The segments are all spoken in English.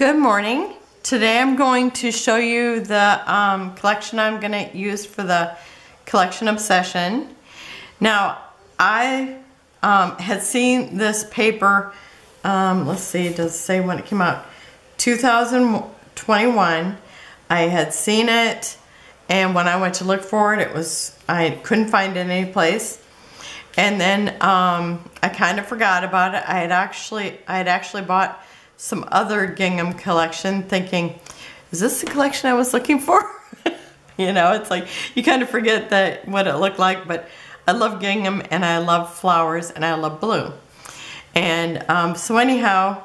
Good morning. Today I'm going to show you the collection I'm going to use for the collection obsession. Now I had seen this paper, let's see, does it say when it came out? 2021. I had seen it, and when I went to look for it, I couldn't find it any place. And then I kind of forgot about it. I had actually bought some other Gingham collection, thinking, is this the collection I was looking for? You know, it's like you kind of forget what it looked like. But I love gingham, and I love flowers, and I love blue. And so anyhow,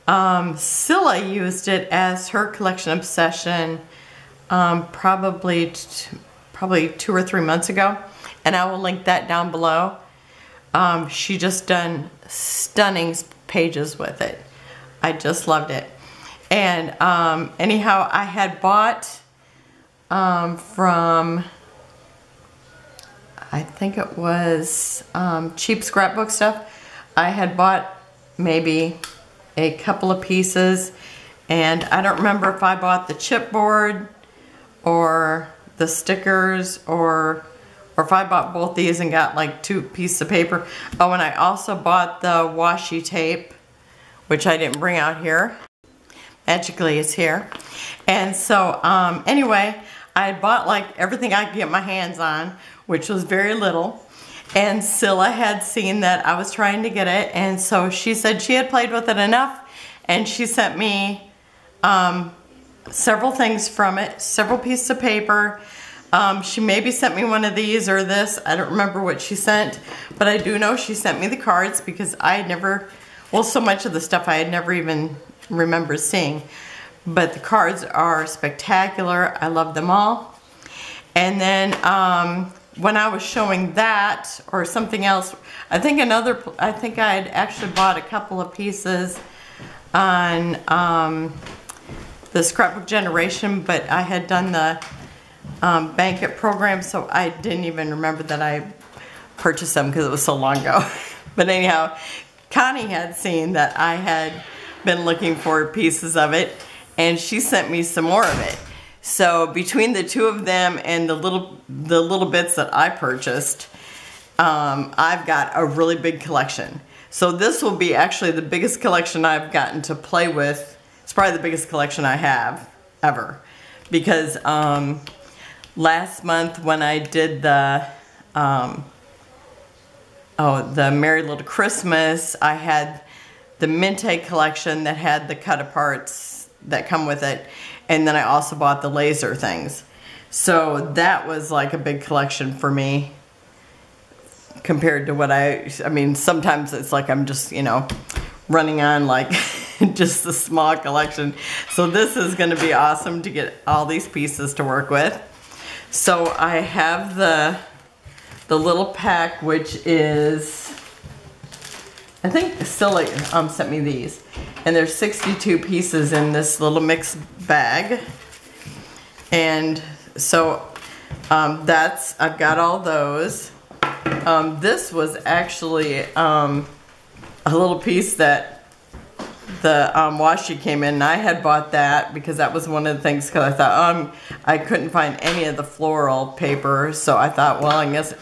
Cilla used it as her collection obsession probably 2 or 3 months ago, and I will link that down below. She just done stunning pages with it. I just loved it. And anyhow, I had bought from, I think it was cheap scrapbook stuff. I had bought maybe a couple of pieces, and I don't remember if I bought the chipboard or the stickers, or if I bought both these and got like 2 pieces of paper. Oh, and I also bought the washi tape, which I didn't bring out here. Magically it's here. And so anyway, I bought like everything I could get my hands on, which was very little. And Cilla had seen that I was trying to get it, and so she said she had played with it enough, and she sent me several things from it, several pieces of paper. She maybe sent me one of these or this. I don't remember what she sent, but I do know she sent me the cards, because I had never, well, so much of the stuff I had never even remembered seeing. But the cards are spectacular. I love them all. And then when I was showing that or something else, I think I had actually bought a couple of pieces on the Scrapbook Generation, but I had done the Bank-It program, so I didn't even remember that I purchased them because it was so long ago. But anyhow, Connie had seen that I had been looking for pieces of it, and she sent me some more of it. So between the two of them and the little bits that I purchased, I've got a really big collection. So this will be actually the biggest collection I've gotten to play with. It's probably the biggest collection I have ever, because last month when I did the Merry Little Christmas, I had the Minte collection that had the cut-aparts that come with it, and then I also bought the laser things. So that was like a big collection for me compared to what I mean, sometimes it's like I'm just, you know, running on like just a small collection. So this is going to be awesome to get all these pieces to work with. So I have the little pack, which is, I think Cilla sent me these, and there's 62 pieces in this little mixed bag. And so I've got all those. This was actually a little piece that the washi came in, and I had bought that because that was one of the things, because I thought I couldn't find any of the floral paper, so I thought, well, I guess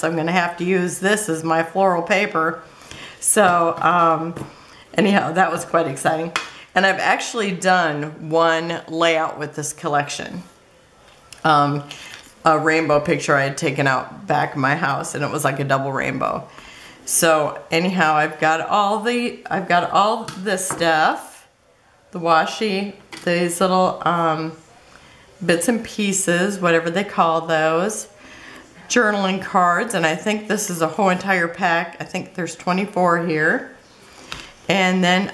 I'm gonna have to use this as my floral paper. So anyhow, that was quite exciting. And I've actually done one layout with this collection. A rainbow picture I had taken out back in my house, and it was like a double rainbow. So anyhow, I've got all this stuff, the washi, these little bits and pieces, whatever they call those, journaling cards, and I think this is a whole entire pack. I think there's 24 here. And then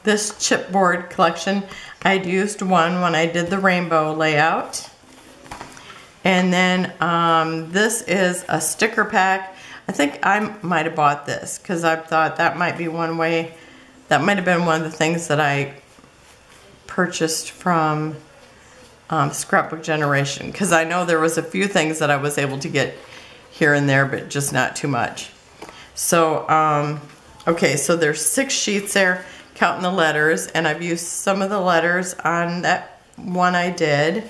this chipboard collection, I'd used one when I did the rainbow layout. And then this is a sticker pack. I think I might have bought this because I thought that might be one way, that might have been one of the things that I purchased from Scrapbook Generation, because I know there was a few things that I was able to get here and there, but just not too much. So okay, so there's 6 sheets there. counting the letters, and I've used some of the letters on that one I did,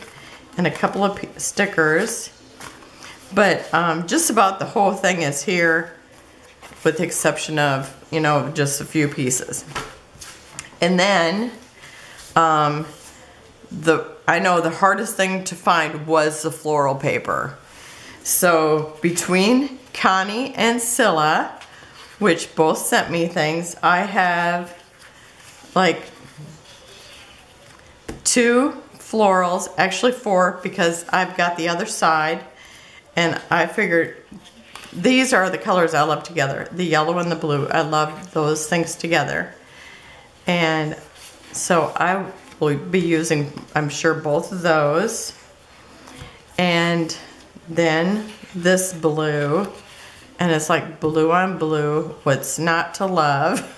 and a couple of stickers. But just about the whole thing is here, with the exception of, you know, just a few pieces. And then, I know the hardest thing to find was the floral paper. So between Connie and Cilla, which both sent me things, I have like 2 florals, actually 4, because I've got the other side, and I figured these are the colors I love together, the yellow and the blue. I love those things together. And so I will be using, I'm sure, both of those. And then this blue, and it's like blue on blue, what's not to love.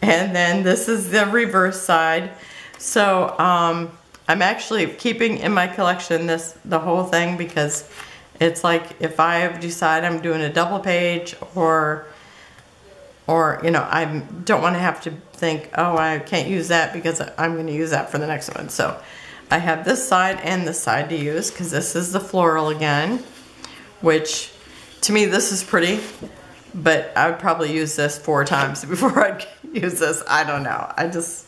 And then this is the reverse side. So I'm actually keeping in my collection the whole thing, because it's like if I decide I'm doing a double page, or you know, I don't want to have to think, oh, I can't use that because I'm going to use that for the next one. So I have this side and this side to use, because this is the floral again, which to me this is pretty, but I would probably use this 4 times before I'd use this. I don't know. I just,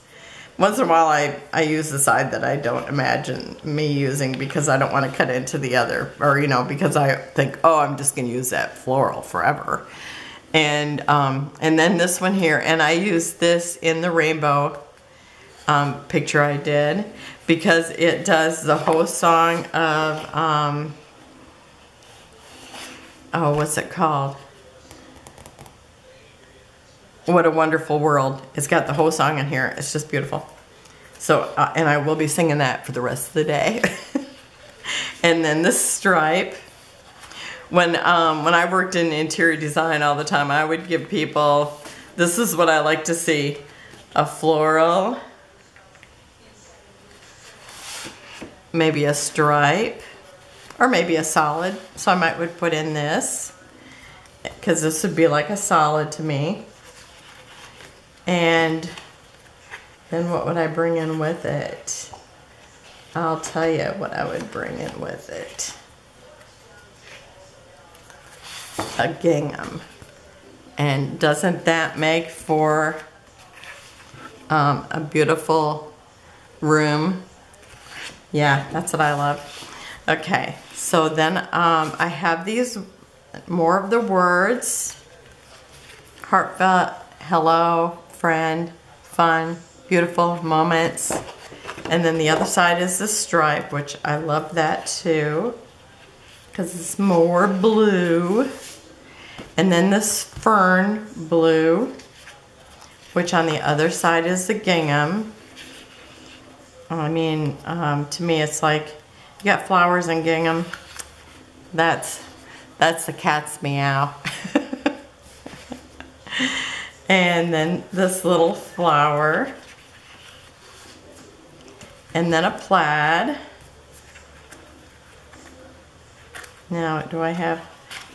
once in a while I use the side that I don't imagine me using, because I don't want to cut into the other, or you know, because I think, oh, I'm just going to use that floral forever. And then this one here, and I used this in the rainbow picture I did, because it does the whole song of oh, what's it called? What a Wonderful World. It's got the whole song in here. It's just beautiful. So, and I will be singing that for the rest of the day. And then this stripe. When I worked in interior design all the time, I would give people, this is what I like to see, a floral, maybe a stripe, or maybe a solid. So I would put in this, because this would be like a solid to me. And then what would I bring in with it? I'll tell you what I would bring in with it. A gingham. And doesn't that make for a beautiful room? Yeah, that's what I love. Okay, so then I have these, more of the words. Heartfelt, hello, friend, fun, beautiful moments. And then the other side is the stripe, which I love that too, because it's more blue. And then this fern blue, which on the other side is the gingham. I mean, to me it's like, you got flowers and gingham, that's the cat's meow. And then this little flower, and then a plaid. Now, do I have,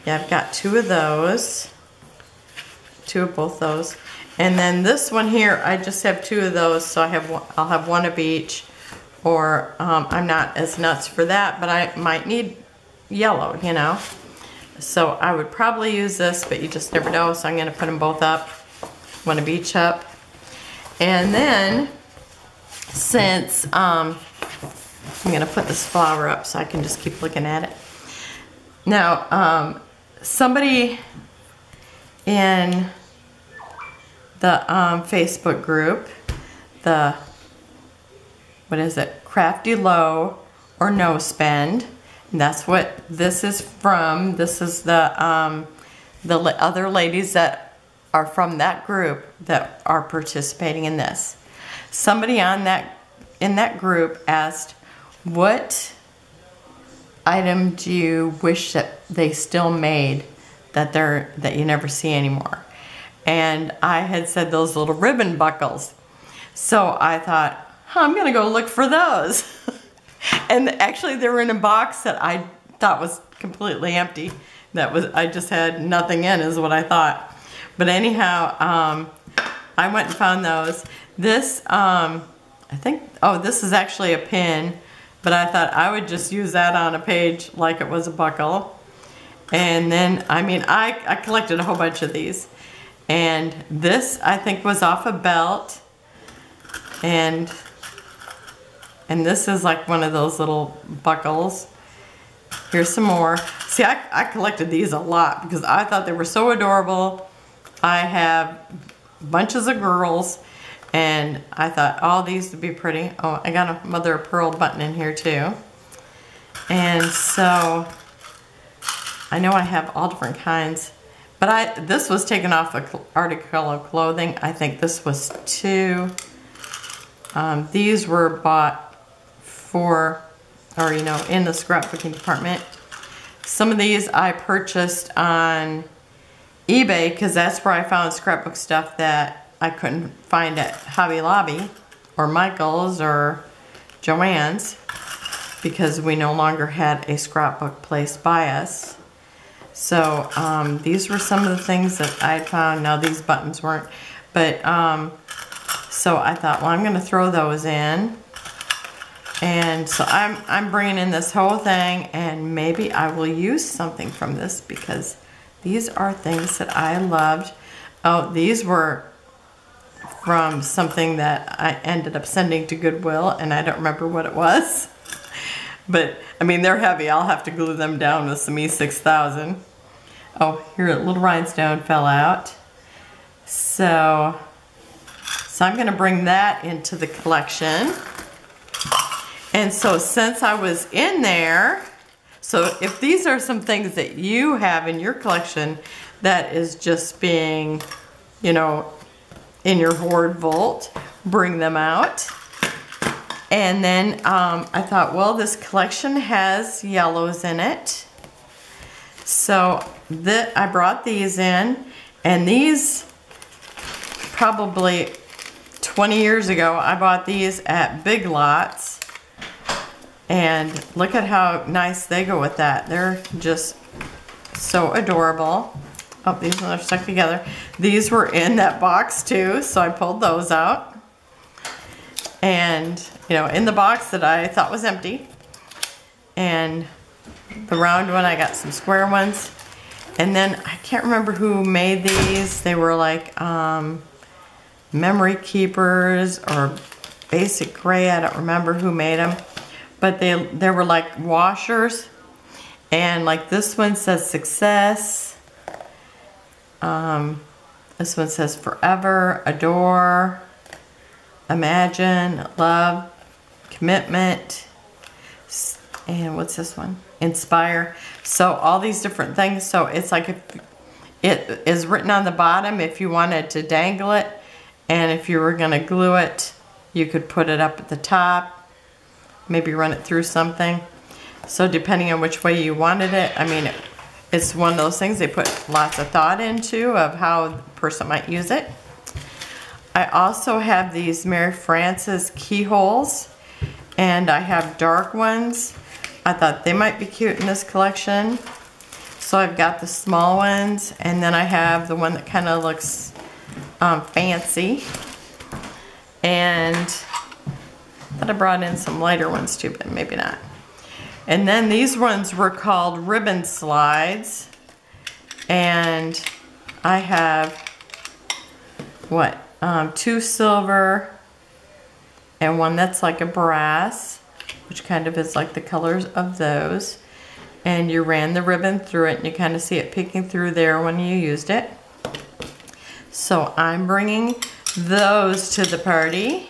yeah, I've got 2 of those, 2 of both those. And then this one here, I just have 2 of those, so I'll have 1 of each. Or I'm not as nuts for that, but I might need yellow, you know. So I would probably use this, but you just never know, so I'm gonna put them both up, 1 of each up. And then, since, I'm gonna put this flower up so I can just keep looking at it. Now, somebody in the Facebook group, the, what is it, Crafty Low or No Spend, and that's what this is from. This is the other ladies that are from that group that are participating in this. Somebody in that group asked, what item do you wish that they still made that you never see anymore? And I had said those little ribbon buckles. So I thought, I'm gonna go look for those. And actually they were in a box that I thought was completely empty. I just had nothing in, is what I thought. But anyhow, I went and found those. This, I think, oh, this is actually a pin, but I thought I would just use that on a page like it was a buckle. And then, I mean, I collected a whole bunch of these. And this, I think, was off a belt. And this is like one of those little buckles. Here's some more. See, I collected these a lot because I thought they were so adorable. I have bunches of girls, and I thought, oh, these would be pretty. Oh, I got a mother of pearl button in here too. And so, I know I have all different kinds. But this was taken off an article of clothing. I think this was two. These were bought for, or you know, in the scrapbooking department. Some of these I purchased on eBay because that's where I found scrapbook stuff that I couldn't find at Hobby Lobby or Michael's or Joann's because we no longer had a scrapbook place by us. So these were some of the things that I found. Now these buttons weren't, but so I thought, well, I'm going to throw those in. And so I'm bringing in this whole thing, and maybe I will use something from this because these are things that I loved. Oh, these were from something that I ended up sending to Goodwill, and I don't remember what it was. But, I mean, they're heavy. I'll have to glue them down with some E6000. Oh, here a little rhinestone fell out. So I'm going to bring that into the collection. And so since I was in there, so if these are some things that you have in your collection that is just being, you know, in your hoard vault, bring them out. And then I thought, well, this collection has yellows in it. So I brought these in, and these probably 20 years ago, I bought these at Big Lots. And look at how nice they go with that. They're just so adorable. Oh, these ones are stuck together. These were in that box too, so I pulled those out. And, you know, in the box that I thought was empty. And the round one, I got some square ones. And then, I can't remember who made these. They were like memory keepers or basic gray. I don't remember who made them. But they were like washers, and like this one says success, this one says forever, adore, imagine, love, commitment, and what's this one? Inspire. So all these different things. So it's like if it is written on the bottom if you wanted to dangle it, and if you were going to glue it, you could put it up at the top. Maybe run it through something. So depending on which way you wanted it, I mean, it's one of those things they put lots of thought into of how the person might use it. I also have these Mary Frances keyholes, and I have dark ones. I thought they might be cute in this collection. So I've got the small ones, and then I have the one that kind of looks fancy. And I thought I brought in some lighter ones too, but maybe not. And then these ones were called ribbon slides. And I have, what, 2 silver and one that's like a brass, which kind of is like the colors of those. And you ran the ribbon through it, and you kind of see it peeking through there when you used it. So I'm bringing those to the party.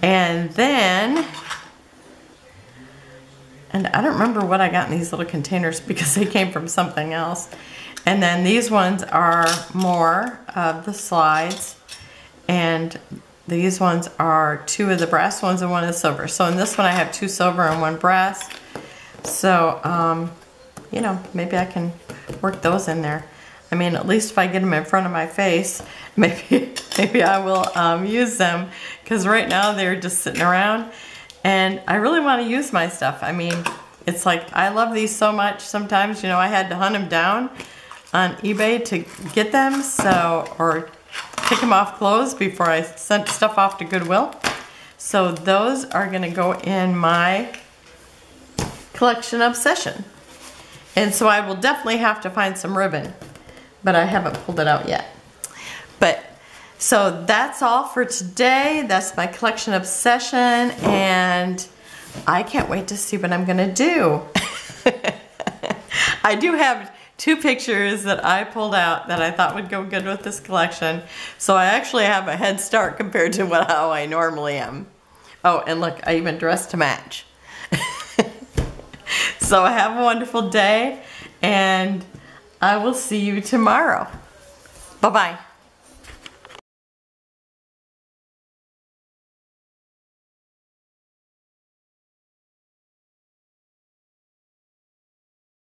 And then, and I don't remember what I got in these little containers because they came from something else. And then these ones are more of the slides. And these ones are 2 of the brass ones and 1 of the silver. So in this one I have 2 silver and 1 brass. So, you know, maybe I can work those in there. I mean, at least if I get them in front of my face, maybe I will use them, because right now they're just sitting around, and I really want to use my stuff. I mean, it's like I love these so much. Sometimes, you know, I had to hunt them down on eBay to get them, so, or took them off clothes before I sent stuff off to Goodwill. So those are gonna go in my collection obsession. And so I will definitely have to find some ribbon, but I haven't pulled it out yet. But so that's all for today. That's my collection obsession, and I can't wait to see what I'm gonna do. I do have 2 pictures that I pulled out that I thought would go good with this collection. So I actually have a head start compared to how I normally am. Oh, and look, I even dressed to match. So have a wonderful day, and I will see you tomorrow. Bye-bye.